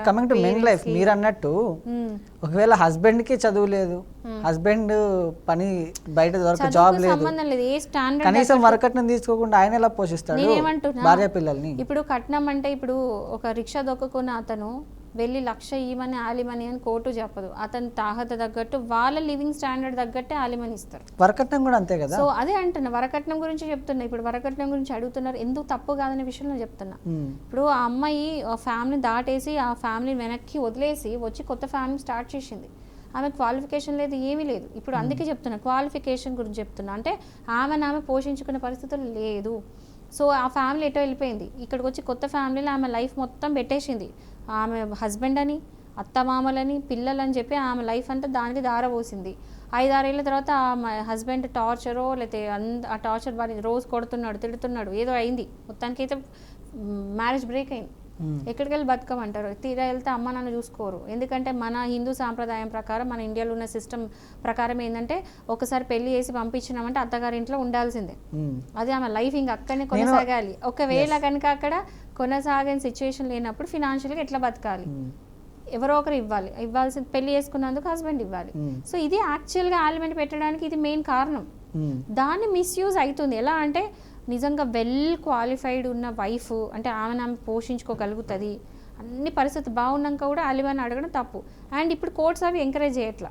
Coming to main life, మీరు అన్నట్టు ఒకవేళ హస్బెండ్ కి చదువు లేదు, హస్బెండ్ పని బయట దొరక జాబ్ లేదు, కనీసం వరకట్నం తీసుకోకుండా ఆయన ఎలా పోషిస్తాడు భార్య పిల్లల్ని? ఇప్పుడు కట్నం అంటే ఇప్పుడు ఒక రిక్షా దొక్కున్న అతను వెళ్ళి 1,00,000 ఇవ్వమని ఆలిమని అని కోర్టు చెప్పదు. అతని తాహత తగ్గట్టు వాళ్ళ లివింగ్ స్టాండర్డ్ తగ్గట్టే ఆలిమని ఇస్తారు. వరకట్నం కూడా అంతే కదా. సో అదే అంటున్నా, వరకట్నం గురించి చెప్తున్నా. ఇప్పుడు వరకట్నం గురించి అడుగుతున్నారు, ఎందుకు తప్పు కాదనే విషయంలో చెప్తున్నా. ఇప్పుడు ఆ అమ్మాయి ఫ్యామిలీ దాటేసి ఆ ఫ్యామిలీ వెనక్కి వదిలేసి వచ్చి కొత్త ఫ్యామిలీ స్టార్ట్ చేసింది. ఆమె క్వాలిఫికేషన్ లేదు, ఏమీ లేదు. ఇప్పుడు అందుకే చెప్తున్నా, క్వాలిఫికేషన్ గురించి చెప్తున్నా. అంటే ఆమె పోషించుకునే పరిస్థితులు లేదు. సో ఆ ఫ్యామిలీ ఎటో వెళ్ళిపోయింది, ఇక్కడికి వచ్చి కొత్త ఫ్యామిలీలో ఆమె లైఫ్ మొత్తం పెట్టేసింది. ఆమె హస్బెండ్ అని, అత్తమామలని, పిల్లలని చెప్పి ఆమె లైఫ్ అంతా దానికి దారపోసింది. 5-6 ఏళ్ళ తర్వాత ఆమె హస్బెండ్ టార్చరో లేకపోతే ఆ టార్చర్ బాగా రోజు కొడుతున్నాడు, తిడుతున్నాడు, ఏదో అయింది. మొత్తానికైతే మ్యారేజ్ బ్రేక్ అయింది. ఎక్కడికి వెళ్ళి బతకమంటారు? తీరా వెళ్తే అమ్మ నాన్న చూసుకోరు. ఎందుకంటే మన హిందూ సాంప్రదాయం ప్రకారం, మన ఇండియాలో ఉన్న సిస్టమ్ ప్రకారం ఏంటంటే ఒకసారి పెళ్లి చేసి పంపించినామంటే అత్తగారి ఇంట్లో ఉండాల్సిందే. అది ఆమె లైఫ్ ఇంకా అక్కడనే కొనసాగాలి. ఒకవేళ కనుక అక్కడ కొనసాగిన సిచ్యువేషన్ లేనప్పుడు ఫినాన్షియల్గా ఎట్లా బతకాలి? ఎవరో ఒకరు ఇవ్వాల్సింది. పెళ్లి చేసుకున్నందుకు హస్బెండ్ ఇవ్వాలి. సో ఇది యాక్చువల్గా ఆలిమెంట్ పెట్టడానికి ఇది మెయిన్ కారణం. దాన్ని మిస్యూజ్ అవుతుంది. ఎలా అంటే నిజంగా వెల్ క్వాలిఫైడ్ ఉన్న వైఫ్ అంటే ఆమె పోషించుకోగలుగుతుంది, అన్ని పరిస్థితి బాగున్నాక కూడా అలిమని అడగడం తప్పు. అండ్ ఇప్పుడు కోర్ట్స్ అవి ఎంకరేజ్ చేయట్లా.